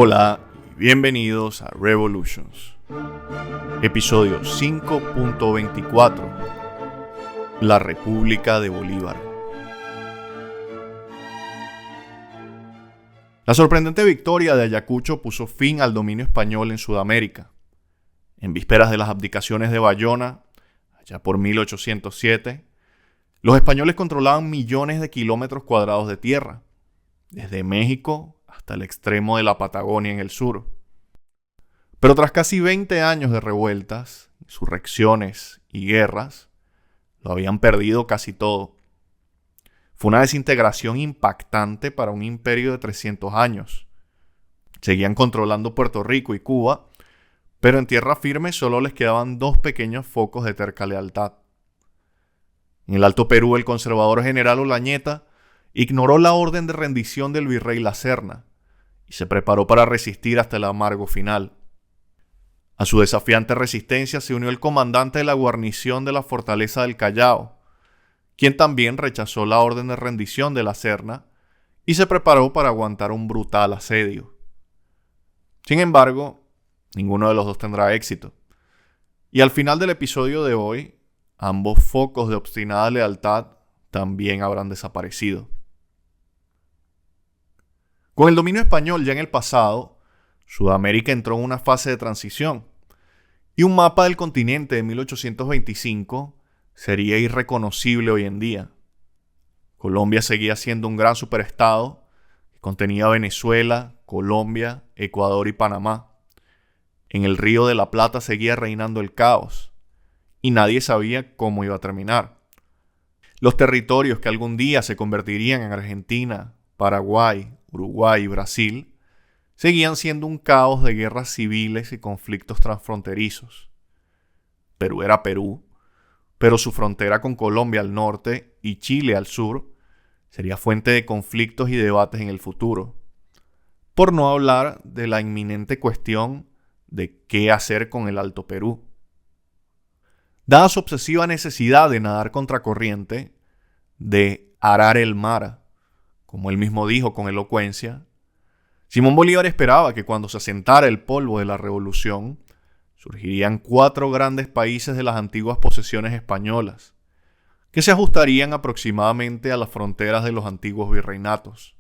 Hola y bienvenidos a Revolutions. Episodio 5.24. La República de Bolívar. La sorprendente victoria de Ayacucho puso fin al dominio español en Sudamérica. En vísperas de las abdicaciones de Bayona, allá por 1807, los españoles controlaban millones de kilómetros cuadrados de tierra, desde México hasta el extremo de la Patagonia en el sur. Pero tras casi 20 años de revueltas, insurrecciones y guerras, lo habían perdido casi todo. Fue una desintegración impactante para un imperio de 300 años. Seguían controlando Puerto Rico y Cuba, pero en tierra firme solo les quedaban dos pequeños focos de terca lealtad. En el Alto Perú, el conservador general Olañeta ignoró la orden de rendición del virrey La Serna y se preparó para resistir hasta el amargo final. A su desafiante resistencia se unió el comandante de la guarnición de la fortaleza del Callao, quien también rechazó la orden de rendición de La Serna y se preparó para aguantar un brutal asedio. Sin embargo, ninguno de los dos tendrá éxito. Y al final del episodio de hoy, ambos focos de obstinada lealtad también habrán desaparecido. Con el dominio español ya en el pasado, Sudamérica entró en una fase de transición y un mapa del continente de 1825 sería irreconocible hoy en día. Colombia seguía siendo un gran superestado que contenía Venezuela, Colombia, Ecuador y Panamá. En el Río de la Plata seguía reinando el caos y nadie sabía cómo iba a terminar. Los territorios que algún día se convertirían en Argentina, Paraguay, Uruguay y Brasil seguían siendo un caos de guerras civiles y conflictos transfronterizos. Perú era Perú, pero su frontera con Colombia al norte y Chile al sur sería fuente de conflictos y debates en el futuro. Por no hablar de la inminente cuestión de qué hacer con el Alto Perú. Dada su obsesiva necesidad de nadar contracorriente, de arar el mar, como él mismo dijo con elocuencia, Simón Bolívar esperaba que cuando se asentara el polvo de la revolución, surgirían 4 grandes países de las antiguas posesiones españolas, que se ajustarían aproximadamente a las fronteras de los antiguos virreinatos.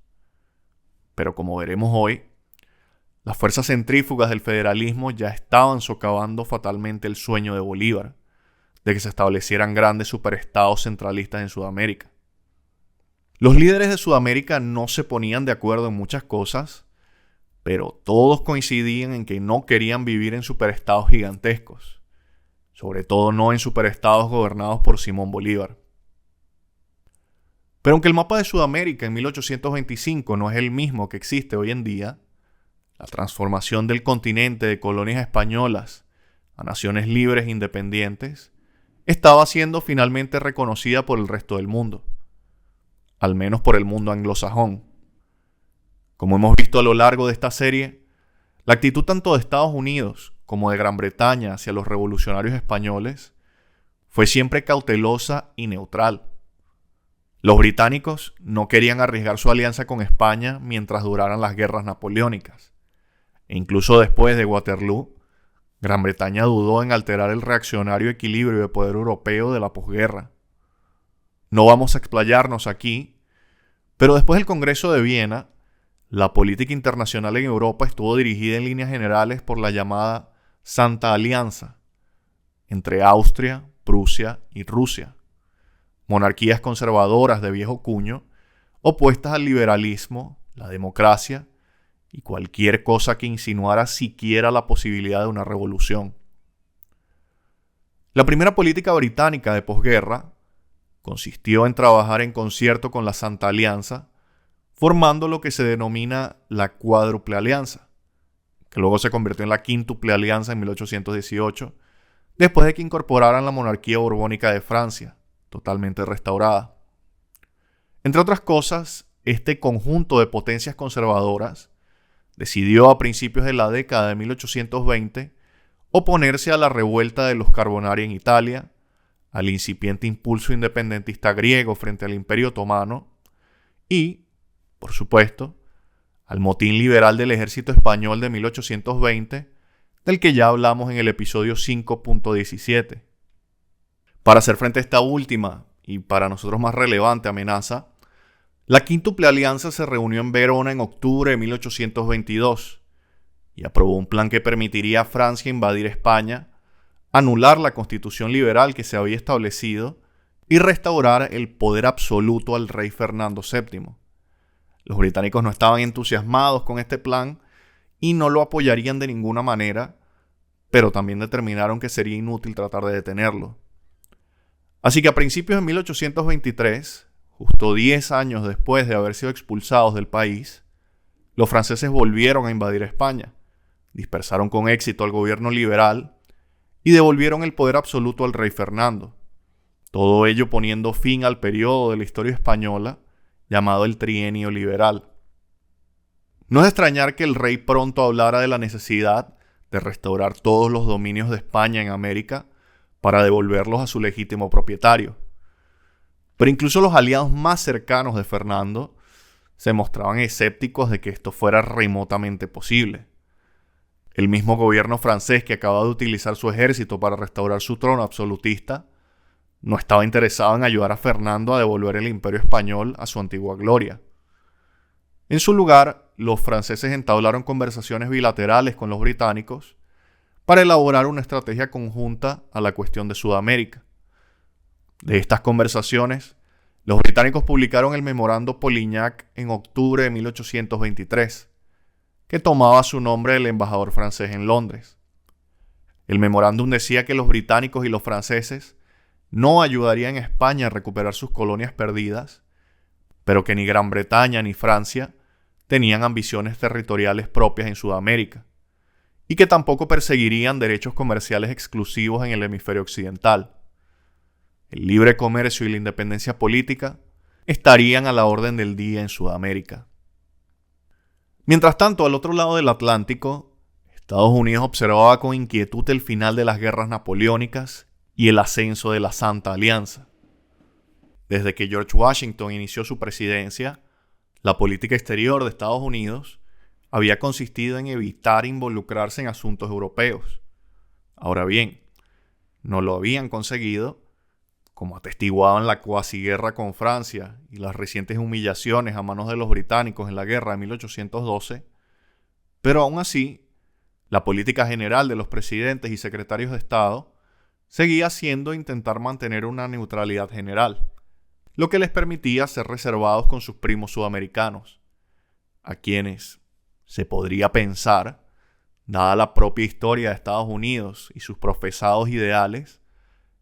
Pero como veremos hoy, las fuerzas centrífugas del federalismo ya estaban socavando fatalmente el sueño de Bolívar, de que se establecieran grandes superestados centralistas en Sudamérica. Los líderes de Sudamérica no se ponían de acuerdo en muchas cosas, pero todos coincidían en que no querían vivir en superestados gigantescos, sobre todo no en superestados gobernados por Simón Bolívar. Pero aunque el mapa de Sudamérica en 1825 no es el mismo que existe hoy en día, la transformación del continente de colonias españolas a naciones libres e independientes estaba siendo finalmente reconocida por el resto del mundo, al menos por el mundo anglosajón. Como hemos visto a lo largo de esta serie, la actitud tanto de Estados Unidos como de Gran Bretaña hacia los revolucionarios españoles fue siempre cautelosa y neutral. Los británicos no querían arriesgar su alianza con España mientras duraran las guerras napoleónicas, e incluso después de Waterloo, Gran Bretaña dudó en alterar el reaccionario equilibrio de poder europeo de la posguerra. No vamos a explayarnos aquí, pero después del Congreso de Viena, la política internacional en Europa estuvo dirigida en líneas generales por la llamada Santa Alianza entre Austria, Prusia y Rusia, monarquías conservadoras de viejo cuño, opuestas al liberalismo, la democracia y cualquier cosa que insinuara siquiera la posibilidad de una revolución. La primera política británica de posguerra consistió en trabajar en concierto con la Santa Alianza, formando lo que se denomina la Cuádruple Alianza, que luego se convirtió en la Quíntuple Alianza en 1818, después de que incorporaran la monarquía borbónica de Francia, totalmente restaurada. Entre otras cosas, este conjunto de potencias conservadoras decidió a principios de la década de 1820 oponerse a la revuelta de los Carbonari en Italia, al incipiente impulso independentista griego frente al Imperio Otomano y, por supuesto, al motín liberal del ejército español de 1820, del que ya hablamos en el episodio 5.17. Para hacer frente a esta última, y para nosotros más relevante amenaza, la Quíntuple Alianza se reunió en Verona en octubre de 1822 y aprobó un plan que permitiría a Francia invadir España, anular la constitución liberal que se había establecido y restaurar el poder absoluto al rey Fernando VII. Los británicos no estaban entusiasmados con este plan y no lo apoyarían de ninguna manera, pero también determinaron que sería inútil tratar de detenerlo. Así que a principios de 1823, justo 10 años después de haber sido expulsados del país, los franceses volvieron a invadir España, dispersaron con éxito al gobierno liberal y devolvieron el poder absoluto al rey Fernando. Todo ello poniendo fin al periodo de la historia española llamado el Trienio Liberal. No es extrañar que el rey pronto hablara de la necesidad de restaurar todos los dominios de España en América para devolverlos a su legítimo propietario. Pero incluso los aliados más cercanos de Fernando se mostraban escépticos de que esto fuera remotamente posible. El mismo gobierno francés, que acababa de utilizar su ejército para restaurar su trono absolutista, no estaba interesado en ayudar a Fernando a devolver el imperio español a su antigua gloria. En su lugar, los franceses entablaron conversaciones bilaterales con los británicos para elaborar una estrategia conjunta a la cuestión de Sudamérica. De estas conversaciones, los británicos publicaron el Memorando Polignac en octubre de 1823, que tomaba su nombre del embajador francés en Londres. El memorándum decía que los británicos y los franceses no ayudarían a España a recuperar sus colonias perdidas, pero que ni Gran Bretaña ni Francia tenían ambiciones territoriales propias en Sudamérica, y que tampoco perseguirían derechos comerciales exclusivos en el hemisferio occidental. El libre comercio y la independencia política estarían a la orden del día en Sudamérica. Mientras tanto, al otro lado del Atlántico, Estados Unidos observaba con inquietud el final de las guerras napoleónicas y el ascenso de la Santa Alianza. Desde que George Washington inició su presidencia, la política exterior de Estados Unidos había consistido en evitar involucrarse en asuntos europeos. Ahora bien, no lo habían conseguido, como atestiguaban la cuasi guerra con Francia y las recientes humillaciones a manos de los británicos en la guerra de 1812, pero aún así, la política general de los presidentes y secretarios de Estado seguía siendo intentar mantener una neutralidad general, lo que les permitía ser reservados con sus primos sudamericanos, a quienes se podría pensar, dada la propia historia de Estados Unidos y sus profesados ideales,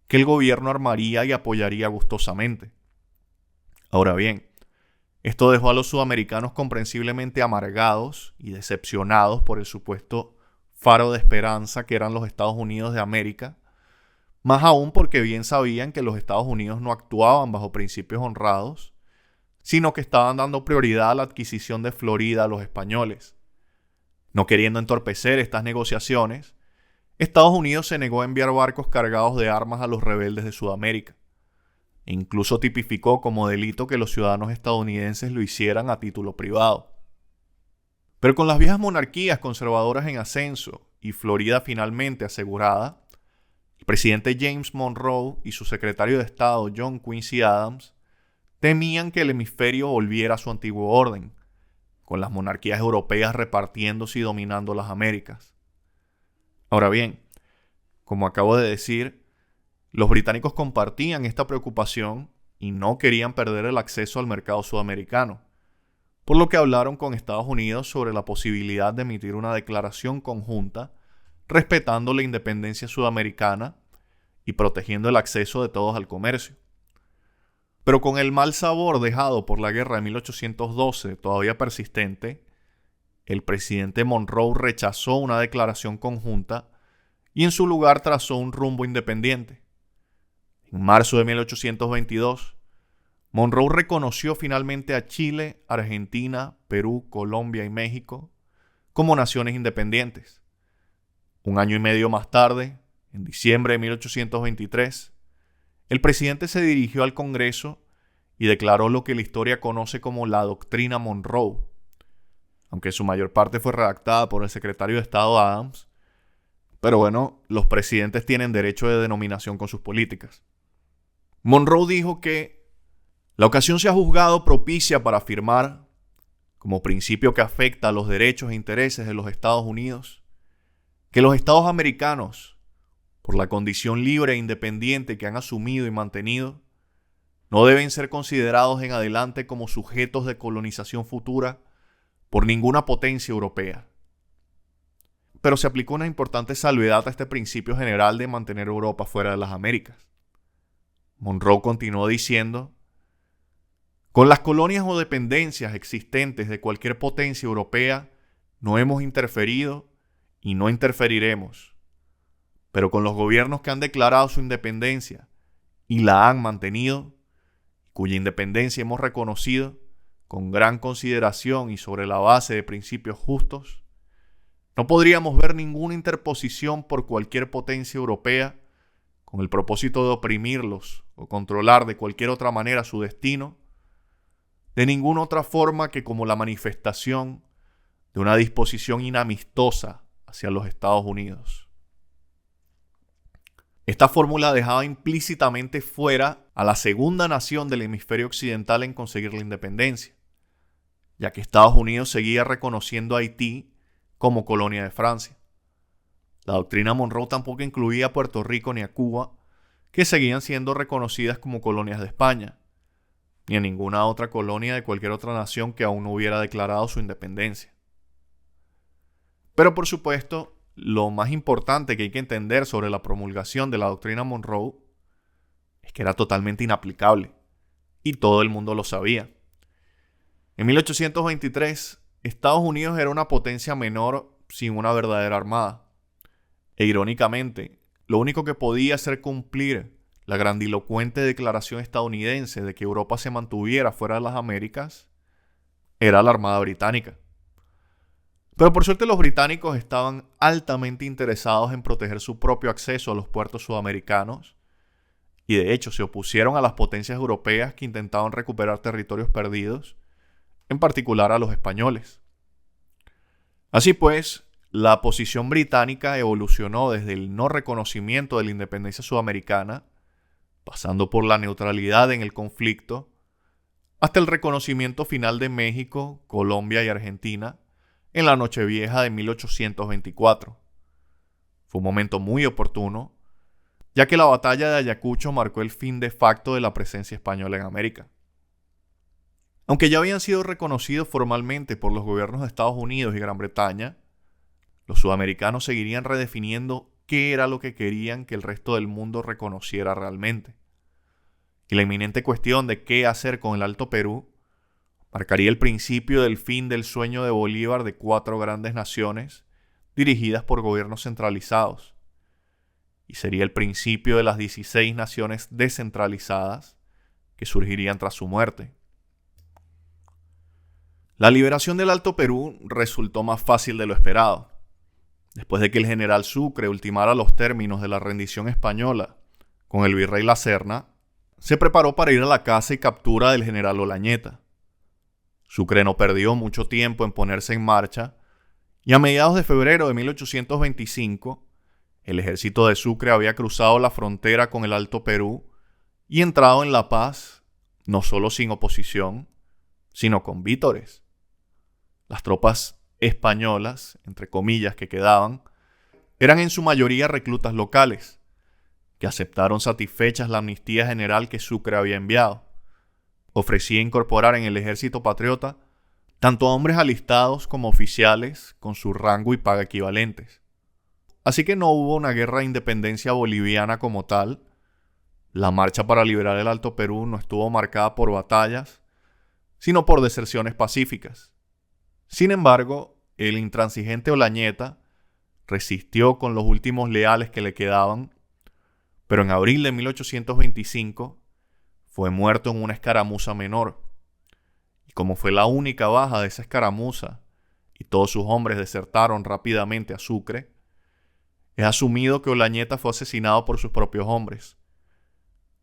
que el gobierno armaría y apoyaría gustosamente. Ahora bien, esto dejó a los sudamericanos comprensiblemente amargados y decepcionados por el supuesto faro de esperanza que eran los Estados Unidos de América, más aún porque bien sabían que los Estados Unidos no actuaban bajo principios honrados, sino que estaban dando prioridad a la adquisición de Florida a los españoles. No queriendo entorpecer estas negociaciones, Estados Unidos se negó a enviar barcos cargados de armas a los rebeldes de Sudamérica, e incluso tipificó como delito que los ciudadanos estadounidenses lo hicieran a título privado. Pero con las viejas monarquías conservadoras en ascenso y Florida finalmente asegurada, el presidente James Monroe y su secretario de Estado John Quincy Adams temían que el hemisferio volviera a su antiguo orden, con las monarquías europeas repartiéndose y dominando las Américas. Ahora bien, como acabo de decir, los británicos compartían esta preocupación y no querían perder el acceso al mercado sudamericano, por lo que hablaron con Estados Unidos sobre la posibilidad de emitir una declaración conjunta respetando la independencia sudamericana y protegiendo el acceso de todos al comercio. Pero con el mal sabor dejado por la guerra de 1812 todavía persistente, el presidente Monroe rechazó una declaración conjunta y en su lugar trazó un rumbo independiente. En marzo de 1822, Monroe reconoció finalmente a Chile, Argentina, Perú, Colombia y México como naciones independientes. Un año y medio más tarde, en diciembre de 1823, el presidente se dirigió al Congreso y declaró lo que la historia conoce como la Doctrina Monroe. aunque su mayor parte fue redactada por el secretario de Estado Adams. Pero bueno, los presidentes tienen derecho de denominación con sus políticas. Monroe dijo que la ocasión se ha juzgado propicia para afirmar, como principio que afecta a los derechos e intereses de los Estados Unidos, que los Estados americanos, por la condición libre e independiente que han asumido y mantenido, no deben ser considerados en adelante como sujetos de colonización futura por ninguna potencia europea. Pero se aplicó una importante salvedad a este principio general de mantener Europa fuera de las Américas. Monroe continuó diciendo: con las colonias o dependencias existentes de cualquier potencia europea no hemos interferido y no interferiremos, pero con los gobiernos que han declarado su independencia y la han mantenido, cuya independencia hemos reconocido con gran consideración y sobre la base de principios justos, no podríamos ver ninguna interposición por cualquier potencia europea con el propósito de oprimirlos o controlar de cualquier otra manera su destino, de ninguna otra forma que como la manifestación de una disposición inamistosa hacia los Estados Unidos. Esta fórmula dejaba implícitamente fuera a la segunda nación del hemisferio occidental en conseguir la independencia, ya que Estados Unidos seguía reconociendo a Haití como colonia de Francia. La doctrina Monroe tampoco incluía a Puerto Rico ni a Cuba, que seguían siendo reconocidas como colonias de España, ni a ninguna otra colonia de cualquier otra nación que aún no hubiera declarado su independencia. Pero por supuesto, lo más importante que hay que entender sobre la promulgación de la doctrina Monroe es que era totalmente inaplicable, y todo el mundo lo sabía. En 1823, Estados Unidos era una potencia menor sin una verdadera armada. E irónicamente, lo único que podía hacer cumplir la grandilocuente declaración estadounidense de que Europa se mantuviera fuera de las Américas era la Armada Británica. Pero por suerte los británicos estaban altamente interesados en proteger su propio acceso a los puertos sudamericanos y de hecho se opusieron a las potencias europeas que intentaban recuperar territorios perdidos, en particular a los españoles. Así pues, la posición británica evolucionó desde el no reconocimiento de la independencia sudamericana, pasando por la neutralidad en el conflicto, hasta el reconocimiento final de México, Colombia y Argentina en la Nochevieja de 1824. Fue un momento muy oportuno, ya que la batalla de Ayacucho marcó el fin de facto de la presencia española en América. Aunque ya habían sido reconocidos formalmente por los gobiernos de Estados Unidos y Gran Bretaña, los sudamericanos seguirían redefiniendo qué era lo que querían que el resto del mundo reconociera realmente. Y la inminente cuestión de qué hacer con el Alto Perú marcaría el principio del fin del sueño de Bolívar de 4 grandes naciones dirigidas por gobiernos centralizados. Y sería el principio de las 16 naciones descentralizadas que surgirían tras su muerte. La liberación del Alto Perú resultó más fácil de lo esperado. Después de que el general Sucre ultimara los términos de la rendición española con el virrey La Serna, se preparó para ir a la caza y captura del general Olañeta. Sucre no perdió mucho tiempo en ponerse en marcha y a mediados de febrero de 1825, el ejército de Sucre había cruzado la frontera con el Alto Perú y entrado en La Paz, no solo sin oposición, sino con vítores. Las tropas españolas, entre comillas, que quedaban, eran en su mayoría reclutas locales, que aceptaron satisfechas la amnistía general que Sucre había enviado. Ofrecía incorporar en el ejército patriota tanto a hombres alistados como oficiales con su rango y paga equivalentes. Así que no hubo una guerra de independencia boliviana como tal. La marcha para liberar el Alto Perú no estuvo marcada por batallas, sino por deserciones pacíficas. Sin embargo, el intransigente Olañeta resistió con los últimos leales que le quedaban, pero en abril de 1825 fue muerto en una escaramuza menor. Y como fue la única baja de esa escaramuza y todos sus hombres desertaron rápidamente a Sucre, es asumido que Olañeta fue asesinado por sus propios hombres,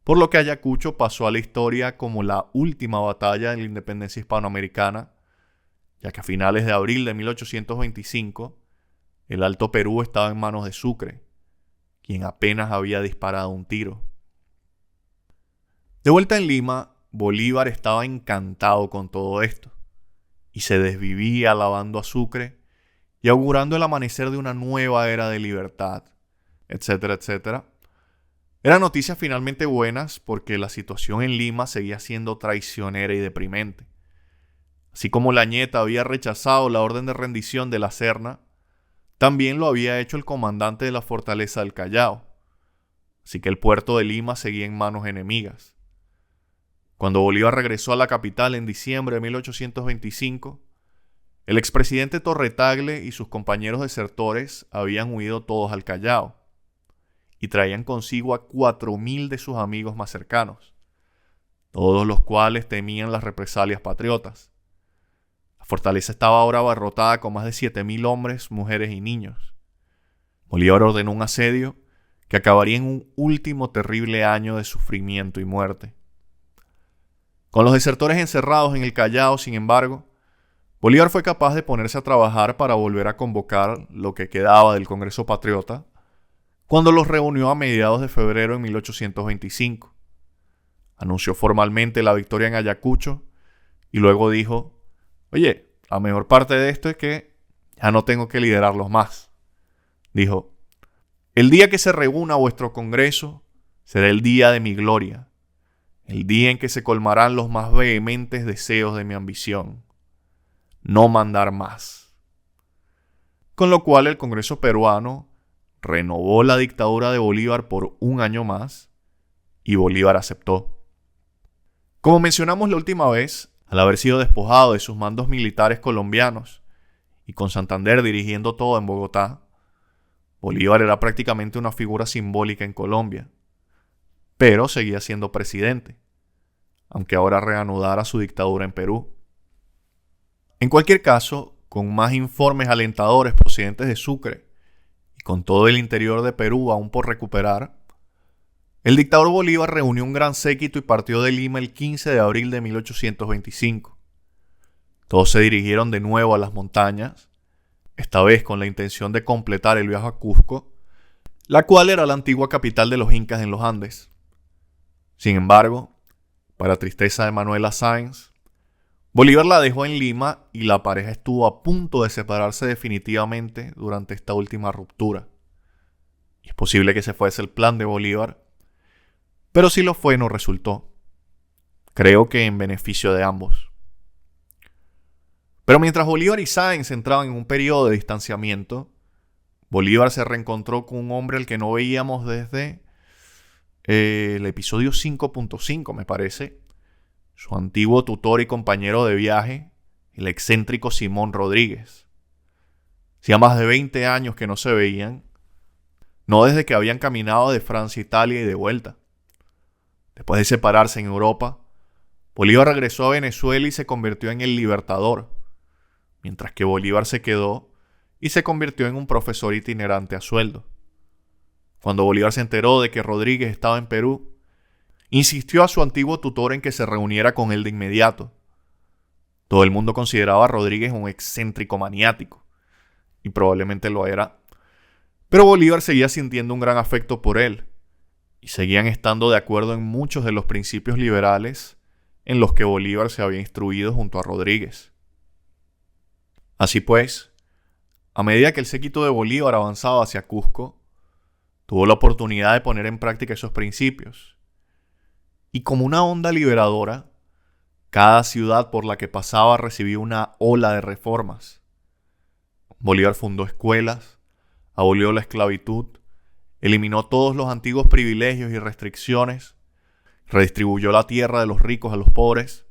por lo que Ayacucho pasó a la historia como la última batalla de la independencia hispanoamericana, ya que a finales de abril de 1825 el Alto Perú estaba en manos de Sucre, quien apenas había disparado un tiro. De vuelta en Lima, Bolívar estaba encantado con todo esto y se desvivía alabando a Sucre y augurando el amanecer de una nueva era de libertad, etcétera, etcétera. Eran noticias finalmente buenas porque la situación en Lima seguía siendo traicionera y deprimente. Así como la Ñeta había rechazado la orden de rendición de la Serna, también lo había hecho el comandante de la fortaleza del Callao. Así que el puerto de Lima seguía en manos enemigas. Cuando Bolívar regresó a la capital en diciembre de 1825, el expresidente Torre-Tagle y sus compañeros desertores habían huido todos al Callao y traían consigo a 4.000 de sus amigos más cercanos, todos los cuales temían las represalias patriotas. La fortaleza estaba ahora abarrotada con más de 7.000 hombres, mujeres y niños. Bolívar ordenó un asedio que acabaría en un último terrible año de sufrimiento y muerte. Con los desertores encerrados en el Callao, sin embargo, Bolívar fue capaz de ponerse a trabajar para volver a convocar lo que quedaba del Congreso Patriota cuando los reunió a mediados de febrero de 1825. Anunció formalmente la victoria en Ayacucho y luego dijo: «Oye, la mejor parte de esto es que ya no tengo que liderarlos más». Dijo: «El día que se reúna vuestro Congreso será el día de mi gloria, el día en que se colmarán los más vehementes deseos de mi ambición. No mandar más». Con lo cual el Congreso peruano renovó la dictadura de Bolívar por un año más y Bolívar aceptó. Como mencionamos la última vez, al haber sido despojado de sus mandos militares colombianos y con Santander dirigiendo todo en Bogotá, Bolívar era prácticamente una figura simbólica en Colombia, pero seguía siendo presidente, aunque ahora reanudara su dictadura en Perú. En cualquier caso, con más informes alentadores procedentes de Sucre y con todo el interior de Perú aún por recuperar, el dictador Bolívar reunió un gran séquito y partió de Lima el 15 de abril de 1825. Todos se dirigieron de nuevo a las montañas, esta vez con la intención de completar el viaje a Cusco, la cual era la antigua capital de los incas en los Andes. Sin embargo, para tristeza de Manuela Sáenz, Bolívar la dejó en Lima y la pareja estuvo a punto de separarse definitivamente durante esta última ruptura. Y es posible que ese fuese el plan de Bolívar, pero si lo fue no resultó. Creo que en beneficio de ambos. Pero mientras Bolívar y Sáenz entraban en un periodo de distanciamiento, Bolívar se reencontró con un hombre al que no veíamos desde el episodio 5.5, me parece, su antiguo tutor y compañero de viaje, el excéntrico Simón Rodríguez. Hacía más de 20 años que no se veían, no desde que habían caminado de Francia a Italia y de vuelta. Después de separarse en Europa, Bolívar regresó a Venezuela y se convirtió en el Libertador, mientras que Bolívar se quedó y se convirtió en un profesor itinerante a sueldo. Cuando Bolívar se enteró de que Rodríguez estaba en Perú, insistió a su antiguo tutor en que se reuniera con él de inmediato. Todo el mundo consideraba a Rodríguez un excéntrico maniático, y probablemente lo era, pero Bolívar seguía sintiendo un gran afecto por él, y seguían estando de acuerdo en muchos de los principios liberales en los que Bolívar se había instruido junto a Rodríguez. Así pues, a medida que el séquito de Bolívar avanzaba hacia Cusco, tuvo la oportunidad de poner en práctica esos principios. Y como una onda liberadora, cada ciudad por la que pasaba recibía una ola de reformas. Bolívar fundó escuelas, abolió la esclavitud, eliminó todos los antiguos privilegios y restricciones, redistribuyó la tierra de los ricos a los pobres.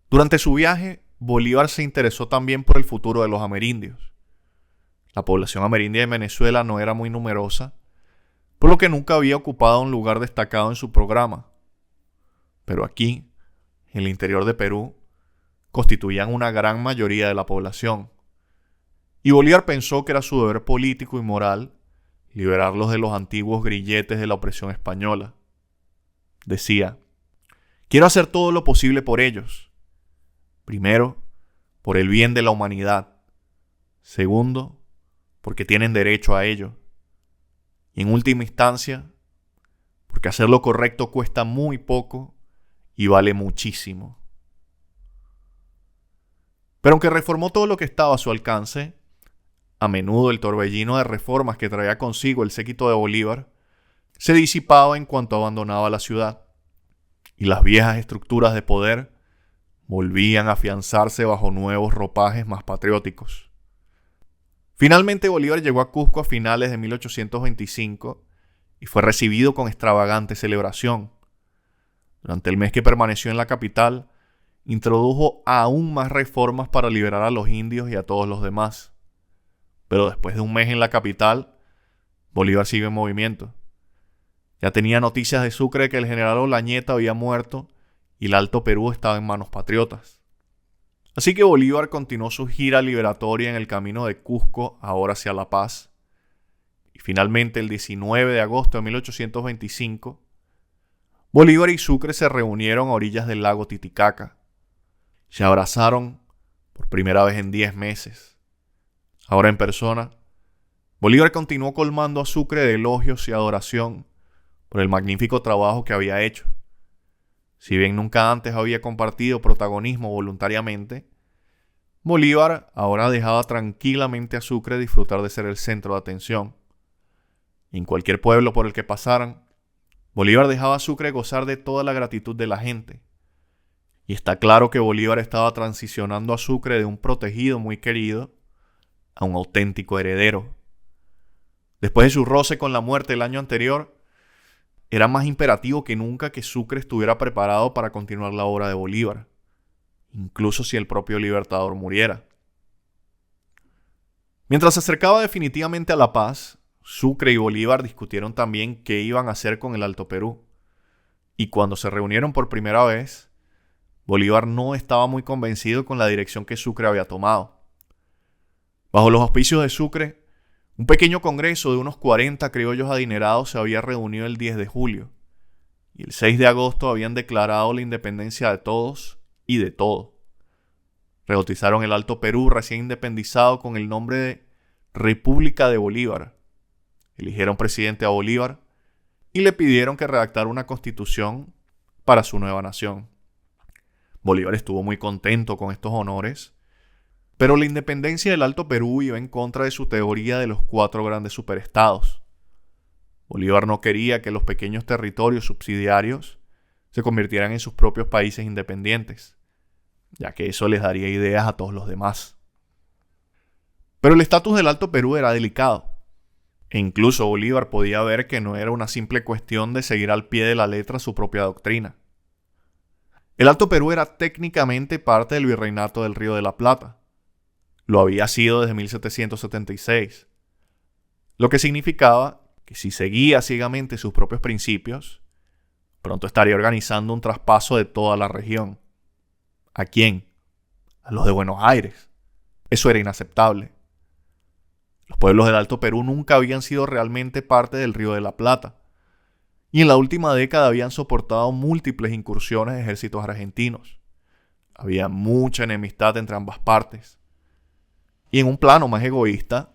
Durante su viaje, Bolívar se interesó también por el futuro de los amerindios. La población amerindia de Venezuela no era muy numerosa, por lo que nunca había ocupado un lugar destacado en su programa. Pero aquí, en el interior de Perú, constituían una gran mayoría de la población. Y Bolívar pensó que era su deber político y moral liberarlos de los antiguos grilletes de la opresión española. Decía: «Quiero hacer todo lo posible por ellos. Primero, por el bien de la humanidad. Segundo, porque tienen derecho a ello. Y en última instancia, porque hacer lo correcto cuesta muy poco y vale muchísimo. Pero aunque reformó todo lo que estaba a su alcance, a menudo el torbellino de reformas que traía consigo el séquito de Bolívar se disipaba en cuanto abandonaba la ciudad, y las viejas estructuras de poder volvían a afianzarse bajo nuevos ropajes más patrióticos. Finalmente Bolívar llegó a Cusco a finales de 1825 y fue recibido con extravagante celebración. Durante el mes que permaneció en la capital, introdujo aún más reformas para liberar a los indios y a todos los demás. Pero después de un mes en la capital, Bolívar sigue en movimiento. Ya tenía noticias de Sucre de que el general Olañeta había muerto y el Alto Perú estaba en manos patriotas. Así que Bolívar continuó su gira liberatoria en el camino de Cusco, ahora hacia La Paz. Y finalmente, el 19 de agosto de 1825, Bolívar y Sucre se reunieron a orillas del lago Titicaca. Se abrazaron por primera vez en 10 meses. Ahora en persona, Bolívar continuó colmando a Sucre de elogios y adoración por el magnífico trabajo que había hecho. Si bien nunca antes había compartido protagonismo voluntariamente, Bolívar ahora dejaba tranquilamente a Sucre disfrutar de ser el centro de atención. Y en cualquier pueblo por el que pasaran, Bolívar dejaba a Sucre gozar de toda la gratitud de la gente. Y está claro que Bolívar estaba transicionando a Sucre de un protegido muy querido a un auténtico heredero. Después de su roce con la muerte el año anterior, era más imperativo que nunca que Sucre estuviera preparado para continuar la obra de Bolívar, incluso si el propio Libertador muriera. Mientras se acercaba definitivamente a la paz, Sucre y Bolívar discutieron también qué iban a hacer con el Alto Perú. Y cuando se reunieron por primera vez, Bolívar no estaba muy convencido con la dirección que Sucre había tomado. Bajo los auspicios de Sucre, un pequeño congreso de unos 40 criollos adinerados se había reunido el 10 de julio, y el 6 de agosto habían declarado la independencia de todos y de todo. Rebautizaron el Alto Perú recién independizado con el nombre de República de Bolívar. Eligieron presidente a Bolívar y le pidieron que redactara una constitución para su nueva nación. Bolívar estuvo muy contento con estos honores, pero la independencia del Alto Perú iba en contra de su teoría de los 4 grandes superestados. Bolívar no quería que los pequeños territorios subsidiarios se convirtieran en sus propios países independientes, ya que eso les daría ideas a todos los demás. Pero el estatus del Alto Perú era delicado, e incluso Bolívar podía ver que no era una simple cuestión de seguir al pie de la letra su propia doctrina. El Alto Perú era técnicamente parte del Virreinato del Río de la Plata. Lo había sido desde 1776, lo que significaba que si seguía ciegamente sus propios principios, pronto estaría organizando un traspaso de toda la región. ¿A quién? A los de Buenos Aires. Eso era inaceptable. Los pueblos del Alto Perú nunca habían sido realmente parte del Río de la Plata, y en la última década habían soportado múltiples incursiones de ejércitos argentinos. Había mucha enemistad entre ambas partes. Y en un plano más egoísta,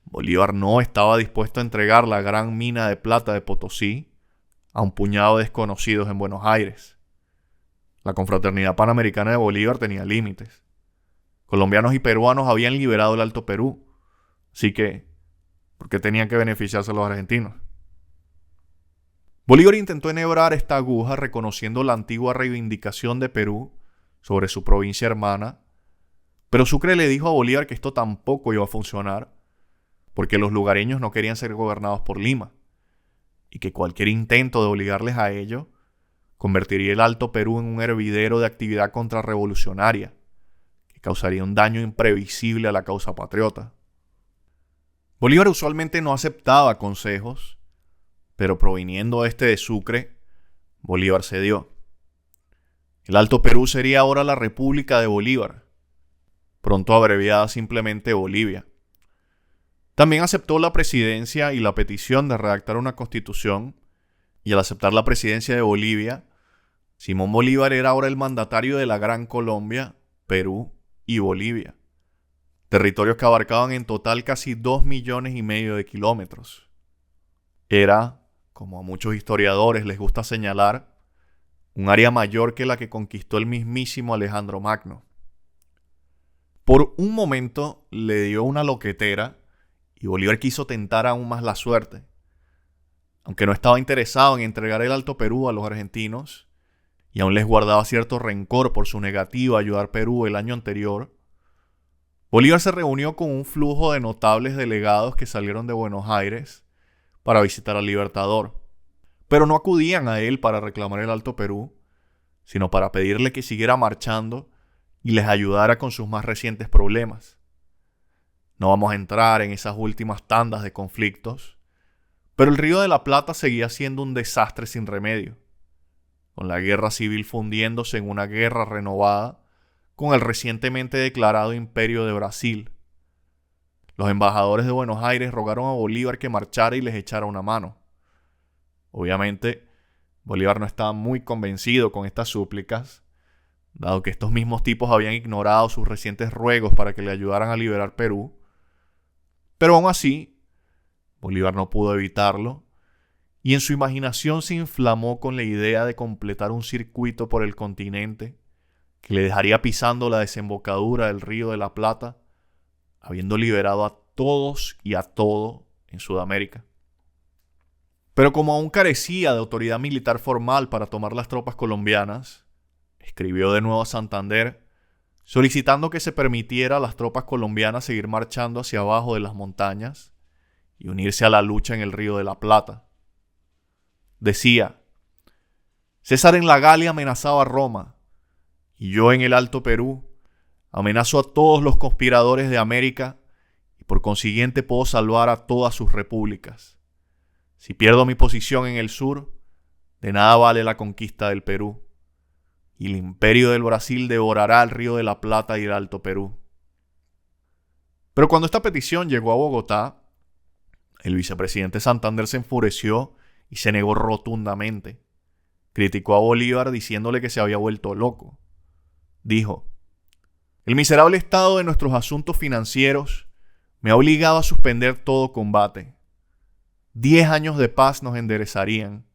Bolívar no estaba dispuesto a entregar la gran mina de plata de Potosí a un puñado de desconocidos en Buenos Aires. La confraternidad panamericana de Bolívar tenía límites. Colombianos y peruanos habían liberado el Alto Perú, así que, ¿por qué tenían que beneficiarse los argentinos? Bolívar intentó enhebrar esta aguja reconociendo la antigua reivindicación de Perú sobre su provincia hermana, pero Sucre le dijo a Bolívar que esto tampoco iba a funcionar, porque los lugareños no querían ser gobernados por Lima, y que cualquier intento de obligarles a ello convertiría el Alto Perú en un hervidero de actividad contrarrevolucionaria, que causaría un daño imprevisible a la causa patriota. Bolívar usualmente no aceptaba consejos, pero proviniendo de Sucre, Bolívar cedió. El Alto Perú sería ahora la República de Bolívar, pronto abreviada simplemente Bolivia. También aceptó la presidencia y la petición de redactar una constitución, y al aceptar la presidencia de Bolivia, Simón Bolívar era ahora el mandatario de la Gran Colombia, Perú y Bolivia, territorios que abarcaban en total casi 2,5 millones de kilómetros. Era, como a muchos historiadores les gusta señalar, un área mayor que la que conquistó el mismísimo Alejandro Magno. Por un momento le dio una loquetera y Bolívar quiso tentar aún más la suerte. Aunque no estaba interesado en entregar el Alto Perú a los argentinos, y aún les guardaba cierto rencor por su negativa a ayudar a Perú el año anterior, Bolívar se reunió con un flujo de notables delegados que salieron de Buenos Aires para visitar al Libertador. Pero no acudían a él para reclamar el Alto Perú, sino para pedirle que siguiera marchando y les ayudara con sus más recientes problemas. No vamos a entrar en esas últimas tandas de conflictos, pero el Río de la Plata seguía siendo un desastre sin remedio, con la guerra civil fundiéndose en una guerra renovada con el recientemente declarado Imperio de Brasil. Los embajadores de Buenos Aires rogaron a Bolívar que marchara y les echara una mano. Obviamente, Bolívar no estaba muy convencido con estas súplicas, dado que estos mismos tipos habían ignorado sus recientes ruegos para que le ayudaran a liberar Perú. Pero aún así, Bolívar no pudo evitarlo, y en su imaginación se inflamó con la idea de completar un circuito por el continente que le dejaría pisando la desembocadura del Río de la Plata, habiendo liberado a todos y a todo en Sudamérica. Pero como aún carecía de autoridad militar formal para tomar las tropas colombianas, escribió de nuevo a Santander solicitando que se permitiera a las tropas colombianas seguir marchando hacia abajo de las montañas y unirse a la lucha en el Río de la Plata. Decía: César en la Galia amenazaba a Roma, y yo en el Alto Perú amenazo a todos los conspiradores de América y por consiguiente puedo salvar a todas sus repúblicas. Si pierdo mi posición en el sur, de nada vale la conquista del Perú, y el imperio del Brasil devorará el Río de la Plata y el Alto Perú. Pero cuando esta petición llegó a Bogotá, el vicepresidente Santander se enfureció y se negó rotundamente. Criticó a Bolívar diciéndole que se había vuelto loco. Dijo: el miserable estado de nuestros asuntos financieros me ha obligado a suspender todo combate. 10 años de paz nos enderezarían.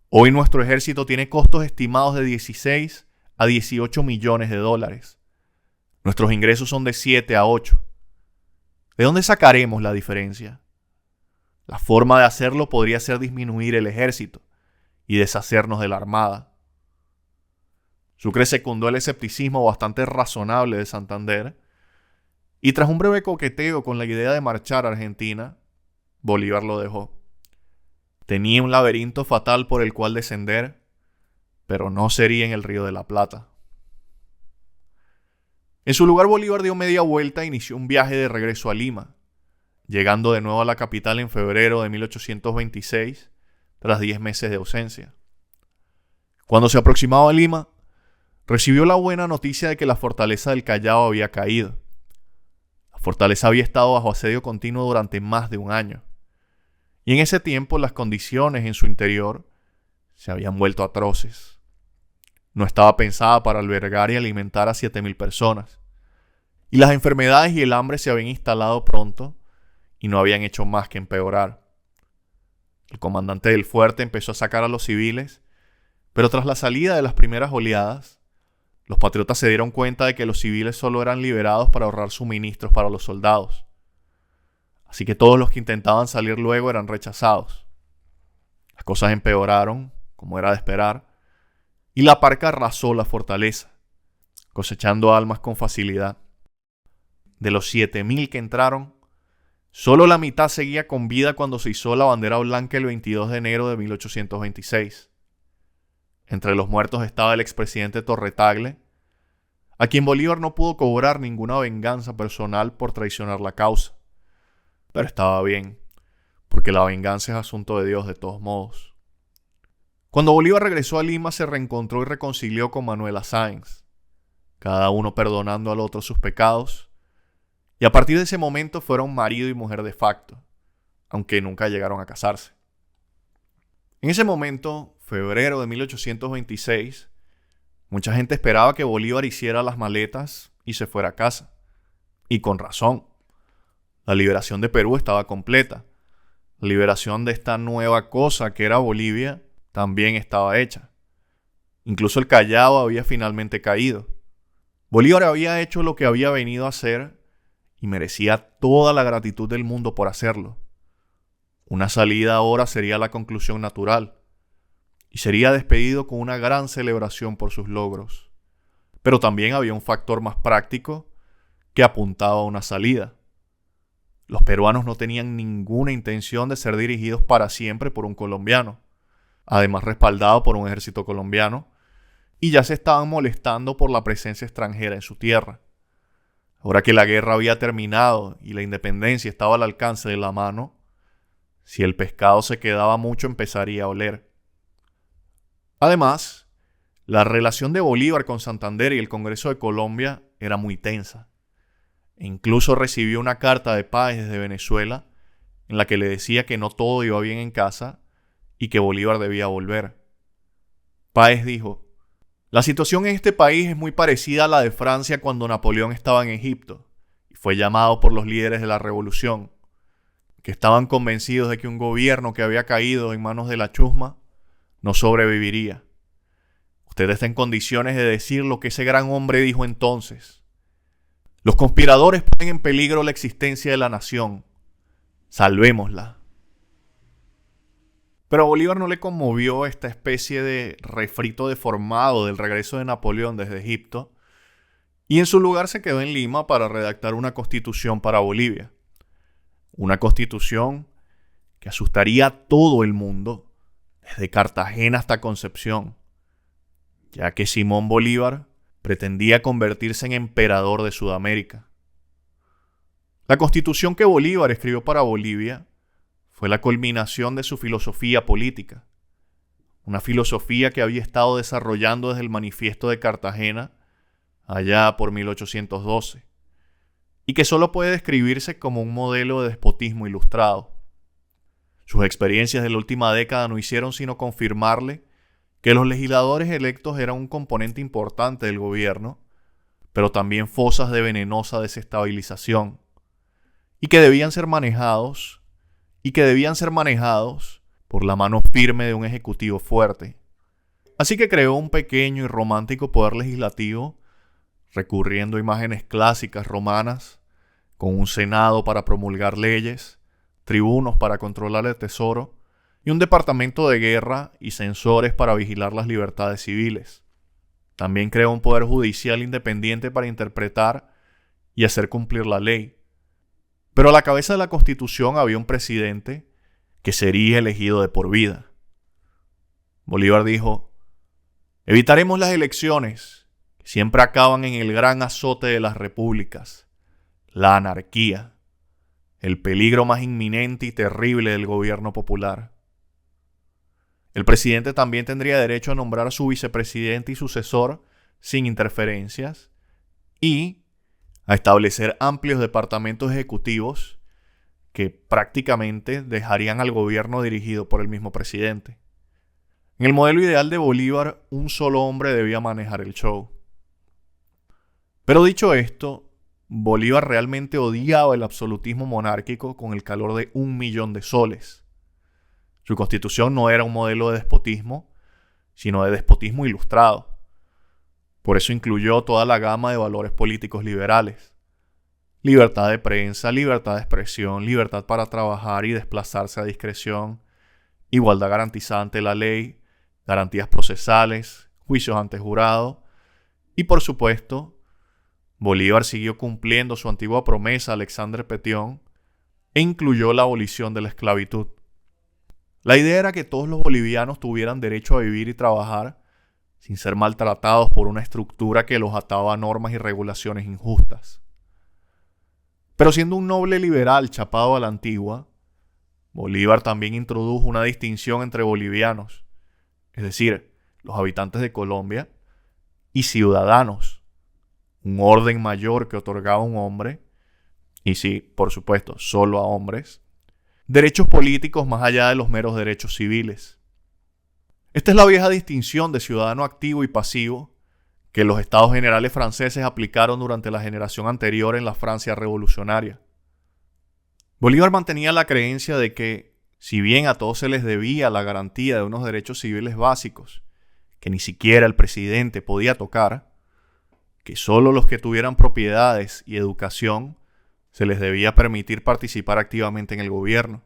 Hoy nuestro ejército tiene costos estimados de 16 a 18 millones de dólares. Nuestros ingresos son de 7 a 8. ¿De dónde sacaremos la diferencia? La forma de hacerlo podría ser disminuir el ejército y deshacernos de la armada. Sucre secundó el escepticismo bastante razonable de Santander, y tras un breve coqueteo con la idea de marchar a Argentina, Bolívar lo dejó. Tenía un laberinto fatal por el cual descender, pero no sería en el Río de la Plata. En su lugar, Bolívar dio media vuelta e inició un viaje de regreso a Lima, llegando de nuevo a la capital en febrero de 1826, tras 10 meses de ausencia. Cuando se aproximaba a Lima, recibió la buena noticia de que la fortaleza del Callao había caído. La fortaleza había estado bajo asedio continuo durante más de un año, y en ese tiempo las condiciones en su interior se habían vuelto atroces. No estaba pensada para albergar y alimentar a 7,000 personas, y las enfermedades y el hambre se habían instalado pronto y no habían hecho más que empeorar. El comandante del fuerte empezó a sacar a los civiles, pero tras la salida de las primeras oleadas, los patriotas se dieron cuenta de que los civiles solo eran liberados para ahorrar suministros para los soldados. Así que todos los que intentaban salir luego eran rechazados. Las cosas empeoraron, como era de esperar, y la parca arrasó la fortaleza, cosechando almas con facilidad. De los 7,000 que entraron, solo la mitad seguía con vida cuando se izó la bandera blanca el 22 de enero de 1826. Entre los muertos estaba el expresidente Torretagle, a quien Bolívar no pudo cobrar ninguna venganza personal por traicionar la causa. Pero estaba bien, porque la venganza es asunto de Dios de todos modos. Cuando Bolívar regresó a Lima, se reencontró y reconcilió con Manuela Sáenz, cada uno perdonando al otro sus pecados, y a partir de ese momento fueron marido y mujer de facto, aunque nunca llegaron a casarse. En ese momento, febrero de 1826, mucha gente esperaba que Bolívar hiciera las maletas y se fuera a casa. Y con razón. La liberación de Perú estaba completa. La liberación de esta nueva cosa que era Bolivia también estaba hecha. Incluso el Callao había finalmente caído. Bolívar había hecho lo que había venido a hacer y merecía toda la gratitud del mundo por hacerlo. Una salida ahora sería la conclusión natural y sería despedido con una gran celebración por sus logros. Pero también había un factor más práctico que apuntaba a una salida. Los peruanos no tenían ninguna intención de ser dirigidos para siempre por un colombiano, además respaldado por un ejército colombiano, y ya se estaban molestando por la presencia extranjera en su tierra. Ahora que la guerra había terminado y la independencia estaba al alcance de la mano, si el pescado se quedaba mucho empezaría a oler. Además, la relación de Bolívar con Santander y el Congreso de Colombia era muy tensa. E incluso recibió una carta de Páez desde Venezuela en la que le decía que no todo iba bien en casa y que Bolívar debía volver. Páez dijo: "La situación en este país es muy parecida a la de Francia cuando Napoleón estaba en Egipto y fue llamado por los líderes de la revolución, que estaban convencidos de que un gobierno que había caído en manos de la chusma no sobreviviría. Usted está en condiciones de decir lo que ese gran hombre dijo entonces. Los conspiradores ponen en peligro la existencia de la nación. Salvémosla". Pero a Bolívar no le conmovió esta especie de refrito deformado del regreso de Napoleón desde Egipto, y en su lugar se quedó en Lima para redactar una constitución para Bolivia. Una constitución que asustaría a todo el mundo, desde Cartagena hasta Concepción, ya que Simón Bolívar pretendía convertirse en emperador de Sudamérica. La constitución que Bolívar escribió para Bolivia fue la culminación de su filosofía política, una filosofía que había estado desarrollando desde el Manifiesto de Cartagena allá por 1812, y que solo puede describirse como un modelo de despotismo ilustrado. Sus experiencias de la última década no hicieron sino confirmarle que los legisladores electos eran un componente importante del gobierno, pero también fosas de venenosa desestabilización, y que debían ser manejados por la mano firme de un ejecutivo fuerte. Así que creó un pequeño y romántico poder legislativo, recurriendo a imágenes clásicas romanas, con un senado para promulgar leyes, tribunos para controlar el tesoro, y un departamento de guerra y censores para vigilar las libertades civiles. También creó un poder judicial independiente para interpretar y hacer cumplir la ley. Pero a la cabeza de la Constitución había un presidente que sería elegido de por vida. Bolívar dijo: "Evitaremos las elecciones, que siempre acaban en el gran azote de las repúblicas, la anarquía, el peligro más inminente y terrible del gobierno popular. El presidente también tendría derecho a nombrar a su vicepresidente y sucesor sin interferencias y a establecer amplios departamentos ejecutivos que prácticamente dejarían al gobierno dirigido por el mismo presidente. En el modelo ideal de Bolívar, un solo hombre debía manejar el show". Pero dicho esto, Bolívar realmente odiaba el absolutismo monárquico con el calor de 1.000.000 de soles. Su constitución no era un modelo de despotismo, sino de despotismo ilustrado. Por eso incluyó toda la gama de valores políticos liberales: libertad de prensa, libertad de expresión, libertad para trabajar y desplazarse a discreción, igualdad garantizada ante la ley, garantías procesales, juicios ante jurado, y por supuesto, Bolívar siguió cumpliendo su antigua promesa a Alexandre Pétion e incluyó la abolición de la esclavitud. La idea era que todos los bolivianos tuvieran derecho a vivir y trabajar sin ser maltratados por una estructura que los ataba a normas y regulaciones injustas. Pero siendo un noble liberal chapado a la antigua, Bolívar también introdujo una distinción entre bolivianos, es decir, los habitantes de Colombia, y ciudadanos, un orden mayor que otorgaba a un hombre, y sí, por supuesto, solo a hombres, derechos políticos más allá de los meros derechos civiles. Esta es la vieja distinción de ciudadano activo y pasivo que los estados generales franceses aplicaron durante la generación anterior en la Francia revolucionaria. Bolívar mantenía la creencia de que, si bien a todos se les debía la garantía de unos derechos civiles básicos, que ni siquiera el presidente podía tocar, que solo los que tuvieran propiedades y educación se les debía permitir participar activamente en el gobierno.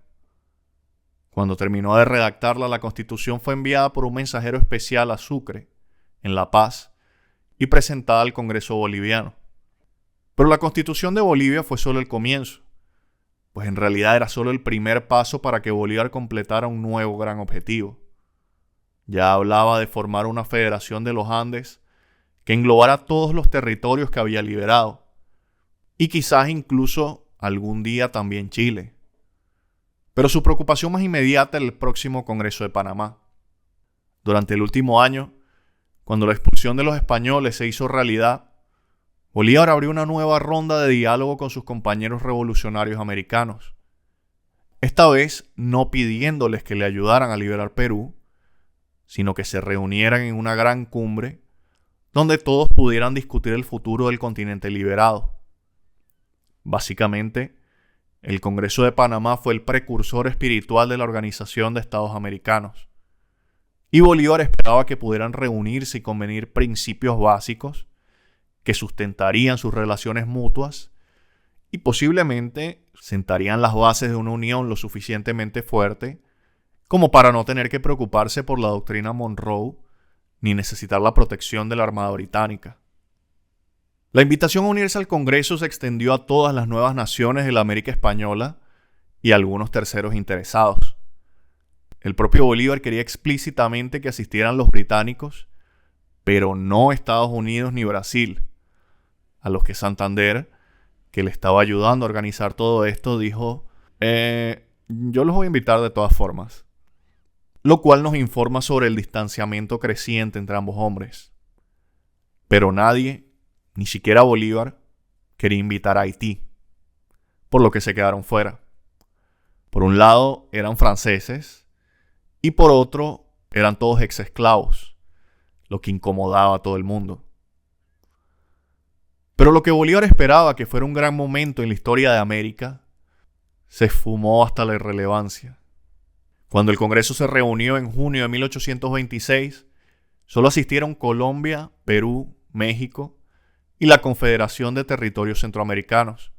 Cuando terminó de redactarla, la Constitución fue enviada por un mensajero especial a Sucre, en La Paz, y presentada al Congreso boliviano. Pero la Constitución de Bolivia fue solo el comienzo, pues en realidad era solo el primer paso para que Bolívar completara un nuevo gran objetivo. Ya hablaba de formar una federación de los Andes que englobara todos los territorios que había liberado, y quizás incluso algún día también Chile. Pero su preocupación más inmediata era el próximo Congreso de Panamá. Durante el último año, cuando la expulsión de los españoles se hizo realidad, Bolívar abrió una nueva ronda de diálogo con sus compañeros revolucionarios americanos. Esta vez no pidiéndoles que le ayudaran a liberar Perú, sino que se reunieran en una gran cumbre donde todos pudieran discutir el futuro del continente liberado. Básicamente, el Congreso de Panamá fue el precursor espiritual de la Organización de Estados Americanos, y Bolívar esperaba que pudieran reunirse y convenir principios básicos que sustentarían sus relaciones mutuas y posiblemente sentarían las bases de una unión lo suficientemente fuerte como para no tener que preocuparse por la doctrina Monroe ni necesitar la protección de la Armada Británica. La invitación a unirse al Congreso se extendió a todas las nuevas naciones de la América Española y a algunos terceros interesados. El propio Bolívar quería explícitamente que asistieran los británicos, pero no Estados Unidos ni Brasil, a los que Santander, que le estaba ayudando a organizar todo esto, dijo, yo los voy a invitar de todas formas. Lo cual nos informa sobre el distanciamiento creciente entre ambos hombres. Pero nadie, ni siquiera Bolívar, quería invitar a Haití, por lo que se quedaron fuera. Por un lado eran franceses y por otro eran todos exesclavos, lo que incomodaba a todo el mundo. Pero lo que Bolívar esperaba que fuera un gran momento en la historia de América, se esfumó hasta la irrelevancia. Cuando el Congreso se reunió en junio de 1826, solo asistieron Colombia, Perú, México y la Confederación de Territorios Centroamericanos.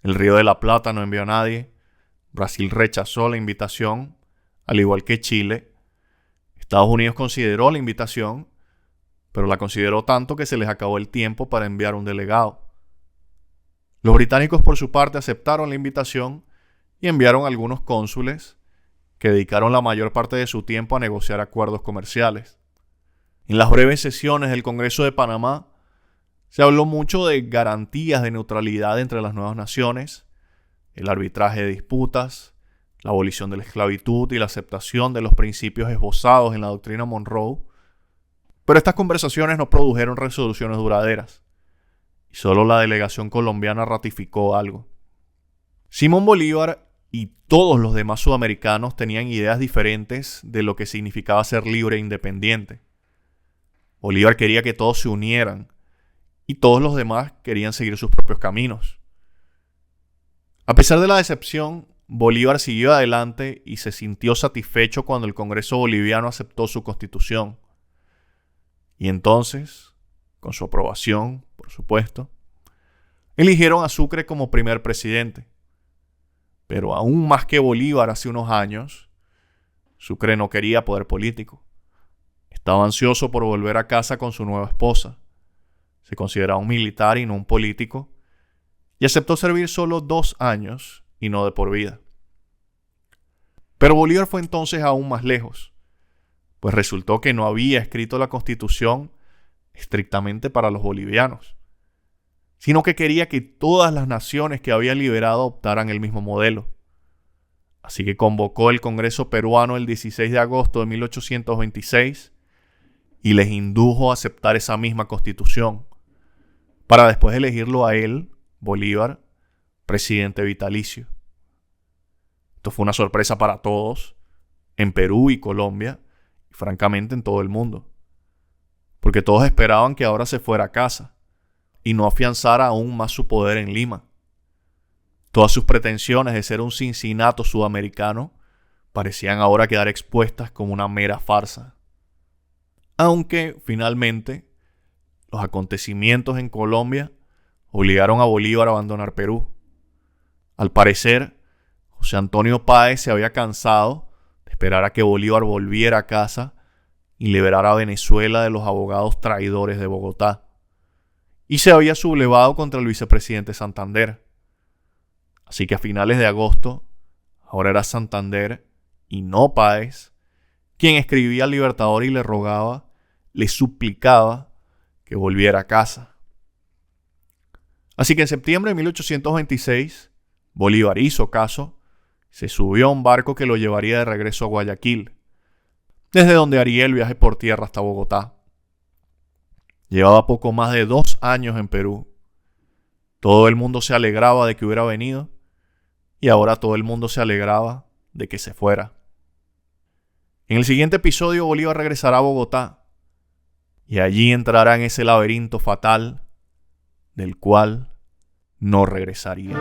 El Río de la Plata no envió a nadie, Brasil rechazó la invitación, al igual que Chile. Estados Unidos consideró la invitación, pero la consideró tanto que se les acabó el tiempo para enviar un delegado. Los británicos, por su parte, aceptaron la invitación y enviaron algunos cónsules que dedicaron la mayor parte de su tiempo a negociar acuerdos comerciales. En las breves sesiones del Congreso de Panamá se habló mucho de garantías de neutralidad entre las nuevas naciones, el arbitraje de disputas, la abolición de la esclavitud y la aceptación de los principios esbozados en la doctrina Monroe. Pero estas conversaciones no produjeron resoluciones duraderas, y solo la delegación colombiana ratificó algo. Simón Bolívar y todos los demás sudamericanos tenían ideas diferentes de lo que significaba ser libre e independiente. Bolívar quería que todos se unieran, y todos los demás querían seguir sus propios caminos. A pesar de la decepción, Bolívar siguió adelante y se sintió satisfecho cuando el Congreso boliviano aceptó su constitución. Y entonces, con su aprobación, por supuesto, eligieron a Sucre como primer presidente. Pero aún más que Bolívar hace unos años, Sucre no quería poder político. Estaba ansioso por volver a casa con su nueva esposa. Se consideraba un militar y no un político, y aceptó servir solo 2 años y no de por vida. Pero Bolívar fue entonces aún más lejos, pues resultó que no había escrito la Constitución estrictamente para los bolivianos, sino que quería que todas las naciones que había liberado adoptaran el mismo modelo. Así que convocó el Congreso peruano el 16 de agosto de 1826 y les indujo a aceptar esa misma Constitución, para después elegirlo a él, Bolívar, presidente vitalicio. Esto fue una sorpresa para todos, en Perú y Colombia, y francamente en todo el mundo. porque todos esperaban que ahora se fuera a casa y no afianzara aún más su poder en Lima. Todas sus pretensiones de ser un Cincinato sudamericano parecían ahora quedar expuestas como una mera farsa. Aunque, finalmente, los acontecimientos en Colombia obligaron a Bolívar a abandonar Perú. Al parecer, José Antonio Páez se había cansado de esperar a que Bolívar volviera a casa y liberara a Venezuela de los abogados traidores de Bogotá, y se había sublevado contra el vicepresidente Santander. Así que a finales de agosto, ahora era Santander y no Páez quien escribía al Libertador y le rogaba, le suplicaba que volviera a casa. Así que en septiembre de 1826, Bolívar hizo caso, se subió a un barco que lo llevaría de regreso a Guayaquil, desde donde haría el viaje por tierra hasta Bogotá. Llevaba poco más de 2 años en Perú. Todo el mundo se alegraba de que hubiera venido y ahora todo el mundo se alegraba de que se fuera. En el siguiente episodio, Bolívar regresará a Bogotá y allí entrará en ese laberinto fatal del cual no regresaría.